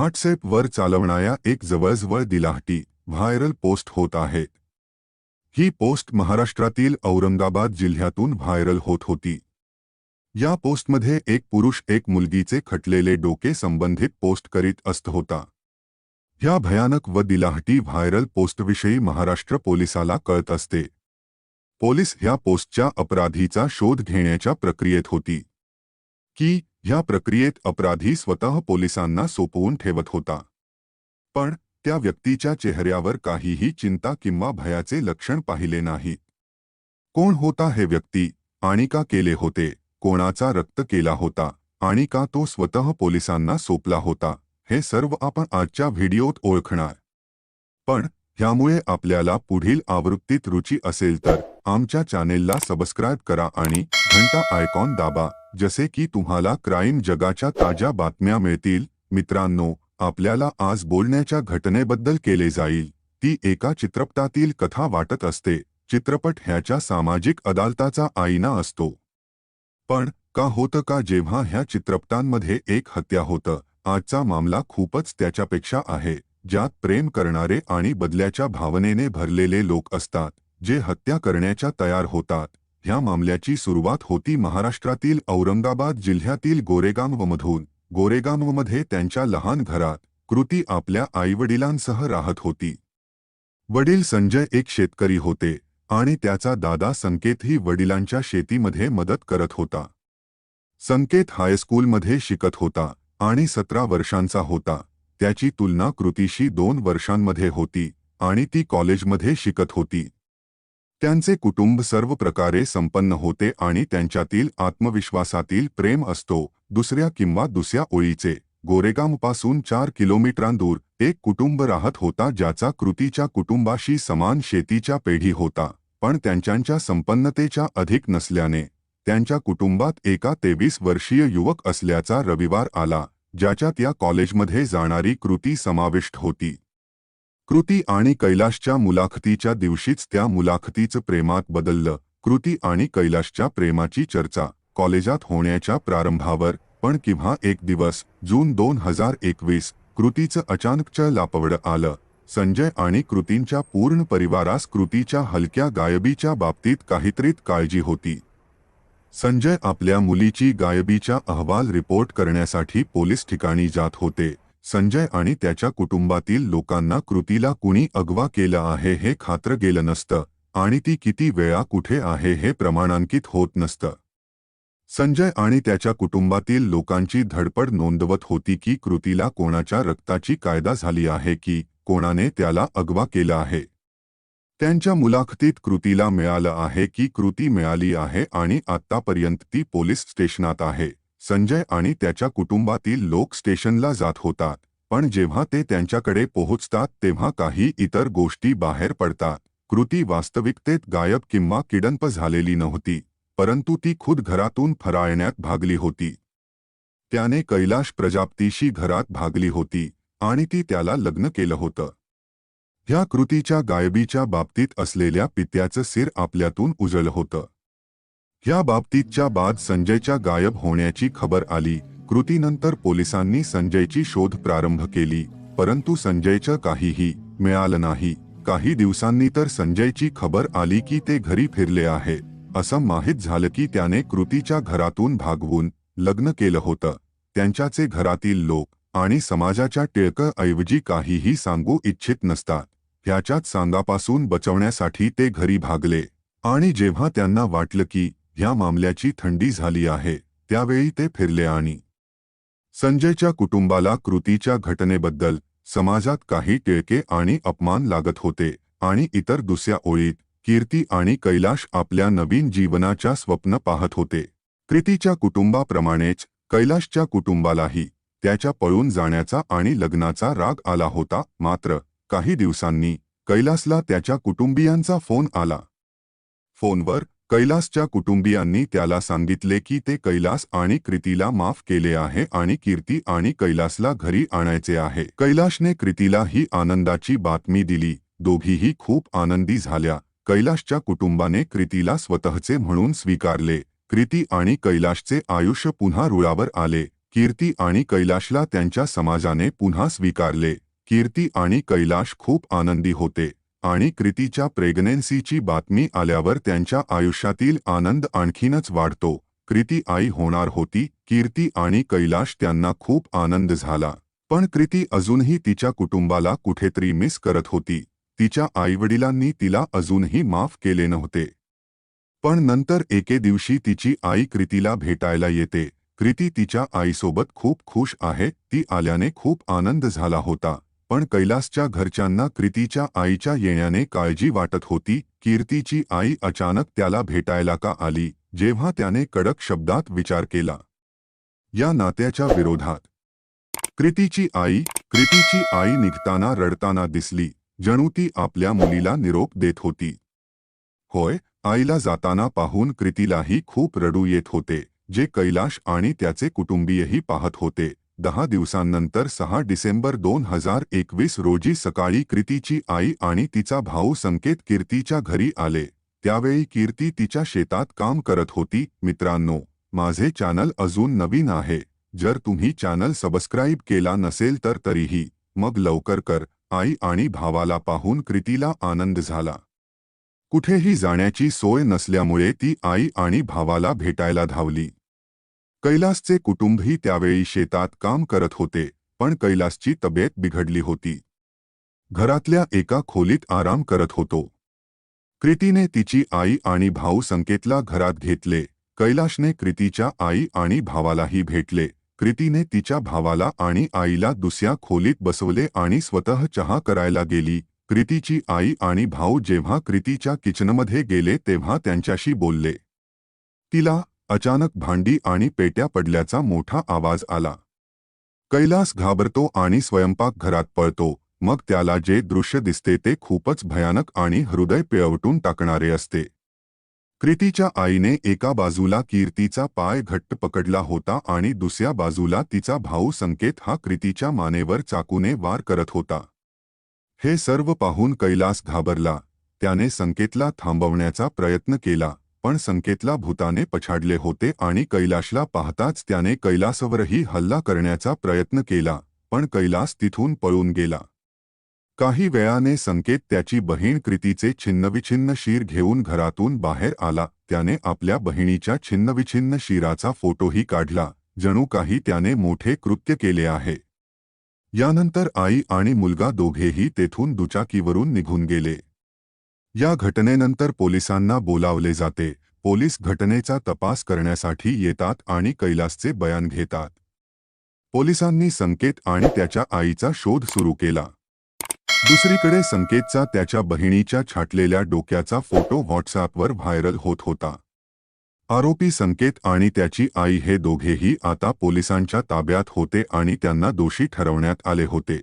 व्हॉट्सॲपवर चालवणाऱ्या एक जवळजवळ दिलाहटी व्हायरल पोस्ट होत आहे। ही पोस्ट महाराष्ट्रातील औरंगाबाद जिल्ह्यातून व्हायरल होत होती। या पोस्टमध्ये एक पुरुष एक मुलगीचे खटलेले डोके संबंधित पोस्ट करीत असत होता। ह्या भयानक व दिलाहटी व्हायरल पोस्टविषयी महाराष्ट्र पोलिसाला कळत असते। पोलीस ह्या पोस्टच्या अपराधीचा शोध घेण्याच्या प्रक्रियेत होती की ह्या प्रक्रियेत अपराधी स्वतः पोलिसांना सोपवून ठेवत होता। पण त्या व्यक्तीच्या चेहऱ्यावर काहीही चिंता किंवा भयाचे लक्षण पाहिले नाही। कोण होता हे व्यक्ती आणि का केले होते, कोणाचा रक्त केला होता आणि का तो स्वतः पोलिसांना सोपला होता, हे सर्व आपण आजच्या व्हिडिओत ओळखणार। पण ह्यामुळे आपल्याला पुढील आवृत्तीत रुची असेल तर आमच्या चॅनेलला सबस्क्राइब करा आणि घंटा आयकॉन दाबा, जसे की तुम्हाला क्राईम जगाच्या ताज्या बातम्या मिळतील। मित्रांनो, आपल्याला आज बोलण्याच्या घटनेबद्दल केले जाईल ती एका चित्रपटातील कथा वाटत असते। चित्रपट ह्याच्या सामाजिक अदालताचा आईना असतो। पण का होतं का जेव्हा ह्या चित्रपटांमध्ये एक हत्या होतं, आजचा मामला खूपच त्याच्यापेक्षा आहे, ज्यात प्रेम करणारे आणि बदल्याच्या भावनेने भरलेले लोक असतात, जे हत्या करण्याच्या तयार होतात। ह्या मामल्याची सुरुवात होती महाराष्ट्रातील औरंगाबाद जिल्ह्यातील गोरेगावमधून। गोरेगावमध्ये त्यांच्या लहान घरात कृती आपल्या आईवडिलांसह राहत होती। वडील संजय एक शेतकरी होते आणि त्याचा दादा संकेतही वडिलांच्या शेतीमध्ये मदत करत होता। संकेत हायस्कूलमध्ये शिकत होता आणि 17 वर्षांचा होता। त्याची तुलना कृतीशी 2 वर्षांमध्ये होती आणि ती कॉलेजमध्ये शिकत होती। त्यांचे कुटुंब सर्व प्रकारे संपन्न होते आणि त्यांच्यातील आत्मविश्वासातील प्रेम असतो दुसऱ्या किंवा दुसऱ्या ओळीचे। गोरेगावपासून 4 किलोमीटरांदूर एक कुटुंब राहत होता, ज्याचा कृतीच्या कुटुंबाशी समान शेतीच्या पेढी होता, पण त्यांच्या संपन्नतेच्या अधिक नसल्याने त्यांच्या कुटुंबात एका 23 वर्षीय युवक असल्याचा रविवार आला, ज्याच्यात या कॉलेजमध्ये जाणारी कृती समाविष्ट होती। कृती आणि कैलाशच्या मुलाखतीच्या दिवशीच त्या मुलाखतीचं प्रेमात बदललं। कृती आणि कैलाशच्या प्रेमाची चर्चा कॉलेजात होण्याच्या प्रारंभावर, पण केव्हा एक दिवस जून 2021 कृतीचं अचानकच लापवडं आलं। संजय आणि कृतींच्या पूर्ण परिवारास कृतीच्या हलक्या गायबीच्या बाबतीत काहीतरी काळजी होती। संजय आपल्या मुलीची गायबीचा अहवाल रिपोर्ट करण्यासाठी पोलीस ठिकाणी जात होते। संजय आणि त्याच्या कुटुंबातील लोकांना कृतीला कुणी अगवा केलं आहे हे खात्र गेलं नसतं आणि ती किती वेळा कुठे आहे हे प्रमाणांकित होत नसतं। संजय आणि त्याच्या कुटुंबातील लोकांची धडपड नोंदवत होती की कृतीला कोणाच्या रक्ताची कायदा झाली आहे की कोणाने त्याला अगवा केलं आहे। त्यांच्या मुलाखतीत कृतीला मिळालं आहे की कृती मिळाली आहे आणि आत्तापर्यंत ती पोलीस स्टेशनात आहे। संजय आणि त्याच्या कुटुंबातील लोक स्टेशनला जात होतात, पण जेव्हा ते त्यांच्याकडे पोहोचतात तेव्हा काही इतर गोष्टी बाहेर पडतात। कृती वास्तविकतेत गायब किंवा किडनप झालेली नव्हती, परंतु ती खुद घरातून फराळण्यात भागली होती। त्याने कैलाश प्रजापतीशी घरात भागली होती आणि ती त्याला लग्न केलं होतं। ह्या कृतीच्या गायबीच्या बाबतीत असलेल्या पित्याचं सिर आपल्यातून उजळलं होतं। ह्या बाबतीतच्या बाद संजयच्या गायब होण्याची खबर आली। कृतीनंतर पोलिसांनी संजयची शोध प्रारंभ केली, परंतु संजयचं काहीही मिळालं नाही। काही दिवसांनी तर संजयची खबर आली की ते घरी फिरले आहे। असं माहीत झालं की त्याने कृतीच्या घरातून भागवून लग्न केलं होतं। त्यांच्याचे घरातील लोक आणि समाजाच्या टिळकऐवजी काहीही सांगू इच्छित नसतात, ह्याच्याच सांगापासून बचवण्यासाठी ते घरी भागले आणि जेव्हा त्यांना वाटलं की ह्या मामल्याची थंडी झाली आहे, त्यावेळी ते फिरले आणि संजयच्या कुटुंबाला कृतीच्या घटनेबद्दल समाजात काही टिळके आणि अपमान लागत होते आणि इतर दुसऱ्या ओळीत कीर्ती आणि कैलाश आपल्या नवीन जीवनाच्या स्वप्न पाहत होते। कृतीच्या कुटुंबाप्रमाणेच कैलाशच्या कुटुंबालाही त्याच्या पळून जाण्याचा आणि लग्नाचा राग आला होता। मात्र काही दिवसांनी कैलासला त्याच्या कुटुंबियांचा फोन आला। फोनवर कैलासच्या कुटुंबियांनी त्याला सांगितले की ते कैलास आणि कृतीला माफ केले आहे आणि कीर्ती आणि कैलासला घरी आणायचे आहे। कैलाशने कृतीला ही आनंदाची बातमी दिली। दोघीही खूप आनंदी झाल्या। कैलाशच्या कुटुंबाने कृतीला स्वतःचे म्हणून स्वीकारले। कृती आणि कैलाशचे आयुष्य पुन्हा रुळावर आले। कीर्ती आणि कैलाशला त्यांच्या समाजाने पुन्हा स्वीकारले. कीर्ती आणि कैलाश खूप आनंदी होते आणि कृतीच्या प्रेग्नन्सीची बातमी आल्यावर त्यांच्या आयुष्यातील आनंद आणखीनच वाढतो. कृती आई होणार होती. कीर्ती आणि कैलाश त्यांना खूप आनंद झाला. पण कृती अजूनही तिच्या कुटुंबाला कुठेतरी मिस करत होती. तिच्या आईवडिलांनी तिला अजूनही माफ केले नव्हते. पण नंतर एके दिवशी तिची आई कृतीला भेटायला येते. कृती तिच्या आईसोबत खूप खुश आहे. ती आल्याने खूप आनंद झाला होता. पण कैलासच्या घरच्यांना कृतीच्या आईच्या येण्याने काळजी वाटत होती. कीर्तीची आई अचानक त्याला भेटायला का आली? जेव्हा त्याने कडक शब्दात विचार केला. या नात्याच्या विरोधात कृतीची आई निघताना रडताना दिसली. जणू ती आपल्या मुलीला निरोप देत होती. होय, आईला जाताना पाहून कृतीलाही खूप रडू येत होते, जे कैलाश आणि त्याचे कुटुंबीयही पाहत होते. 10 दिवसांनंतर 6 डिसेंबर 2021 रोजी सकाळी कृतीची आई आणि तिचा भाऊ संकेत कीर्तीच्या घरी आले. त्यावेळी कीर्ती तिच्या शेतात काम करत होती. मित्रांनो, माझे चॅनल अजून नवीन आहे. जर तुम्ही चॅनल सबस्क्राईब केला नसेल तर तरीही मग लवकर कर. आई आणि भावाला पाहून कृतीला आनंद झाला. कुठेही जाण्याची सोय नसल्यामुळे ती आई आणि भावाला भेटायला धावली. कैलासचे कुटुंबही त्यावेळी शेतात काम करत होते, पण कैलासची तब्येत बिघडली होती. घरातल्या एका खोलीत आराम करत होतो. कृतीने तिची आई आणि भाऊ संकेतला घरात घेतले. कैलाशने कृतीच्या आई आणि भावालाही भेटले. कृतीने तिच्या भावाला आणि आईला दुसऱ्या खोलीत बसवले आणि स्वतः चहा करायला गेली. कृतीची आई आणि भाऊ जेव्हा कृतीच्या किचनमध्ये गेले तेव्हा त्यांच्याशी बोलले. तिला अचानक भांडी आणि पेट्या पडल्याचा मोठा आवाज आला. कैलास घाबरतो आणि स्वयंपाकघरात पळतो. मग त्याला जे दृश्य दिसते ते खूपच भयानक आणि हृदय पिळवटून टाकणारे असते. कृतीच्या आईने एका बाजूला कीर्तीचा पाय घट्ट पकडला होता आणि दुसऱ्या बाजूला तिचा भाऊ संकेत हा कृतीच्या मानेवर चाकूने वार करत होता. हे सर्व पाहून कैलास घाबरला. त्याने संकेतला थांबवण्याचा प्रयत्न केला, पण संकेतला भूताने पछाडले होते आणि कैलाशला पाहताच त्याने कैलासवरही हल्ला करण्याचा प्रयत्न केला, पण कैलास तिथून पळून गेला. काही वेळाने संकेत त्याची बहीण कृतीचे छिन्नविछिन्न शिर घेऊन घरातून बाहेर आला. त्याने आपल्या बहिणीच्या छिन्नविछिन्न शिराचा फोटोही काढला, जणू काही त्याने मोठे कृत्य केले आहे. यानंतर आई आणि मुलगा दोघेही तेथून दुचाकीवरून निघून गेले. या घटनेनंतर पोलिसांना बोलावले जाते. पोलीस घटनेचा तपास करण्यासाठी येतात आणि कैलासचे बयान घेतात. पोलिसांनी संकेत आणि त्याच्या आईचा शोध सुरू केला. दुसरीकडे संकेतचा त्याच्या बहिणीच्या छाटलेल्या डोक्याचा फोटो व्हॉट्सॲपवर व्हायरल होत होता. आरोपी संकेत आणि त्याची आई हे दोघेही आता पोलिसांच्या ताब्यात होते आणि त्यांना दोषी ठरवण्यात आले होते.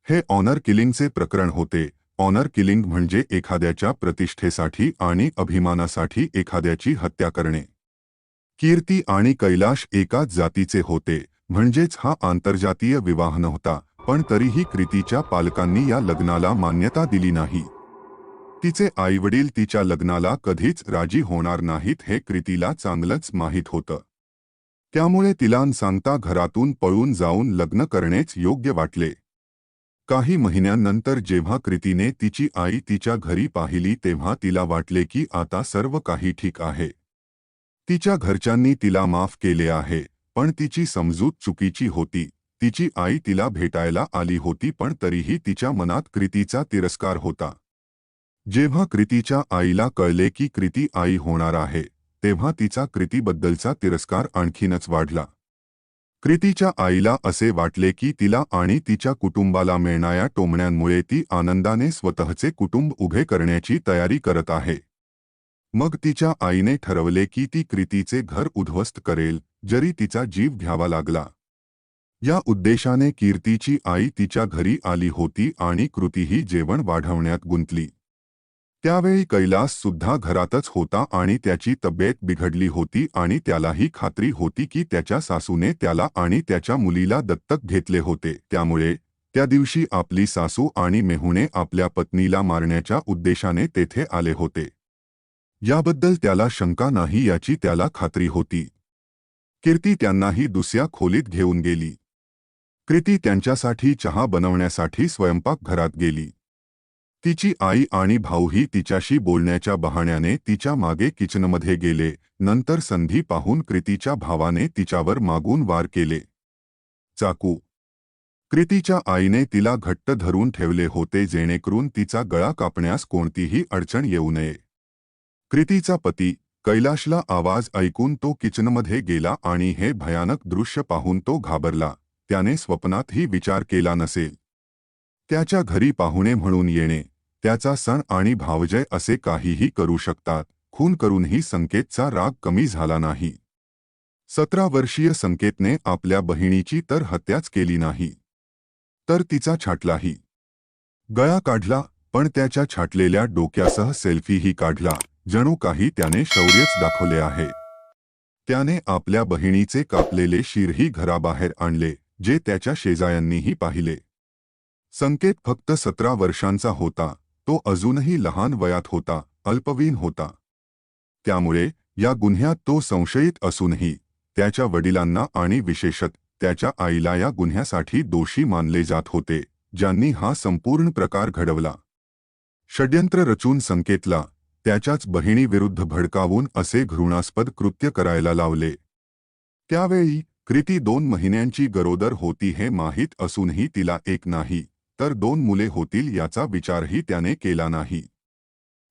हे ऑनर किलिंगचे प्रकरण होते. ऑनर किलिंग म्हणजे एखाद्याच्या प्रतिष्ठेसाठी आणि अभिमानासाठी एखाद्याची हत्या करणे. कीर्ती आणि कैलाश एकाच जातीचे होते, म्हणजेच हा आंतरजातीय विवाह नव्हता, पण तरीही कृतीच्या पालकांनी या लग्नाला मान्यता दिली नाही. तिचे आईवडील तिच्या लग्नाला कधीच राजी होणार नाहीत हे कृतीला चांगलंच माहीत होतं. त्यामुळे तिला न सांगता घरातून पळून जाऊन लग्न करणेच योग्य वाटले. काही महिन्यांनंतर जेव्हा कृतीने तिची आई तिच्या घरी पाहिली तेव्हा तिला वाटले की आता सर्व काही ठीक आहे. तिच्या घरच्यांनी तिला माफ केले आहे, पण तिची समजूत चुकीची होती. तिची आई तिला भेटायला आली होती पण तरीही तिच्या मनात कृतीचा तिरस्कार होता. जेव्हा कृतीच्या आईला कळले की कृती आई होणार आहे, तेव्हा तिचा कृतीबद्दलचा तिरस्कार आणखीनच वाढला. कृतीच्या आईला असे वाटले की तिला आणि तिच्या कुटुंबाला मिळणाऱ्या टोमण्यांमुळे ती आनंदाने स्वतःचे कुटुंब उभे करण्याची तयारी करत आहे. मग तिच्या आईने ठरवले की ती कृतीचे घर उद्ध्वस्त करेल, जरी तिचा जीव घ्यावा लागला. या उद्देशाने कीर्तीची आई तिच्या घरी आली होती आणि कृतीही जेवण वाढवण्यात गुंतली. त्यावेळी कैलास सुद्धा घरातच होता आणि त्याची तब्येत बिघडली होती आणि त्यालाही खात्री होती की त्याच्या सासूने त्याला आणि त्याच्या मुलीला दत्तक घेतले होते. त्यामुळे त्या दिवशी आपली सासू आणि मेहुणे आपल्या पत्नीला मारण्याच्या उद्देशाने तेथे आले होते. याबद्दल त्याला शंका नाही याची त्याला खात्री होती. कीर्ती त्यांनाही दुसऱ्या खोलीत घेऊन गेली. कृती त्यांच्यासाठी चहा बनवण्यासाठी स्वयंपाकघरात गेली. तिची आई आणि भाऊही तिच्याशी बोलण्याच्या बहाण्याने तिच्या मागे किचनमध्ये गेले. नंतर संधी पाहून कृतीच्या भावाने तिच्यावर मागून वार केले. चाकू. कृतीच्या आईने तिला घट्ट धरून ठेवले होते जेणेकरून तिचा गळा कापण्यास कोणतीही अडचण येऊ नये. कृतीचा पती कैलाशला आवाज ऐकून तो किचनमध्ये गेला आणि हे भयानक दृश्य पाहून तो घाबरला. त्याने स्वप्नातही विचार केला नसेल. त्याच्या घरी पाहुणे म्हणून येणे, त्याचा सण आणि भावजय असे काहीही करू शकतात. खून करूनही संकेतचा राग कमी झाला नाही. 17 वर्षीय संकेतने आपल्या बहिणीची तर हत्याच केली नाही, तर तिचा छाटलाही. गळा काढला, पण त्याच्या छाटलेल्या डोक्यासह सेल्फीही काढला. जणू काही त्याने शौर्यच दाखवले आहे. त्याने आपल्या बहिणीचे कापलेले शिरही घराबाहेर आणले, जे त्याच्या शेजाऱ्यांनीही पाहिले. संकेत फक्त 17 वर्षांचा होता. तो अजूनही लहान वयात होता, अल्पवयीन होता. त्यामुळे या गुन्ह्यात तो संशयित असूनही त्याच्या वडिलांना आणि विशेषतः त्याच्या आईला या गुन्ह्यासाठी दोषी मानले जात होते, ज्यांनी हा संपूर्ण प्रकार घडवला. षड्यंत्र रचून संकेतला त्याच्याच बहिणीविरुद्ध भडकावून असे घृणास्पद कृत्य करायला लावले. त्यावेळी कृती 2 महिन्यांची गरोदर होती हे माहीत असूनही तिला एक नाही तर 2 मुले होतील याचा विचारही त्याने केला नाही.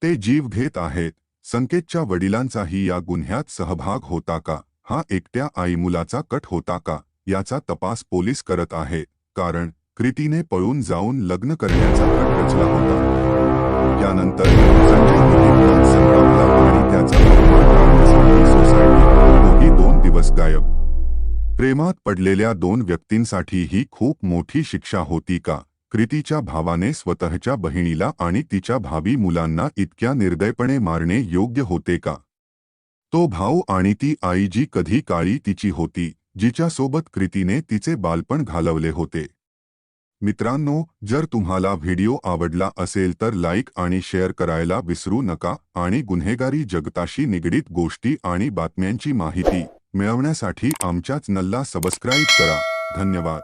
ते जीव घेत आहेत. संकेतच्या वडिलांचाही या गुन्ह्यात सहभाग होता का? हा एकट्या आईमुलाचा कट होता का? याचा तपास पोलीस करत आहेत, कारण कृतीने पळून जाऊन लग्न करण्याचा कट रचला होता. यानंतर संजय हितेंद्रात संतापला आणि त्याचा अपमान टाळण्यासाठी सोसायटीत 2 दिवस गायब. प्रेमात पडलेल्या 2 व्यक्तींसाठी ही खूप मोठी शिक्षा होती का? कृतीच्या भावाने स्वतःच्या बहिणीला आणि तिच्या भावी मुलांना इतक्या निर्दयपणे मारणे योग्य होते का? तो भाऊ आणि ती आई जी कधी काळी तिची होती, जिच्यासोबत कृतीने तिचे बालपण घालवले होते. मित्रांनो, जर तुम्हाला व्हिडिओ आवडला असेल तर लाईक आणि शेअर करायला विसरू नका आणि गुन्हेगारी जगताशी निगडीत गोष्टी आणि बातम्यांची माहिती मिळवण्यासाठी आमच्या चॅनलला सबस्क्राईब करा. धन्यवाद.